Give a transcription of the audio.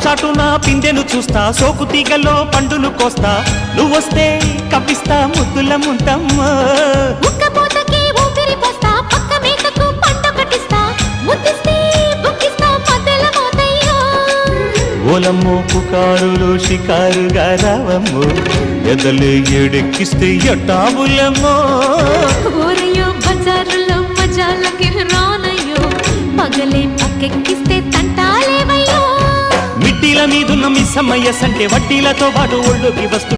చాటున పిందెను చూస్తా, సోకు తీగల్లో పండును కోస్తా, నువ్వొస్తే కప్పిస్తా ముద్దుల ముంతమ్మ. ఉక్కపోతకి ఊపిరి పోస్తా, పక్క మేకకు పంట కట్టిస్తా, ముద్దిస్తే బుక్కిస్తా మధ్యల మోతయ్యో. ఓలమ్మో పుకారులో షికారుగా రావమ్మో, ఎదలే ఏడెక్కిస్తే ఎట్టాబులమ్మో. ఊరయ్యో బజారులో మజాలకి రానయ్యో, పగలే పక్కెక్కిస్తే తంటాలేవయ్యో. మిట్టిల మీదున్న మిస్సమ్మయ్య సంటే వడ్డీలతో పాటు ఒళ్ళోకి వస్తు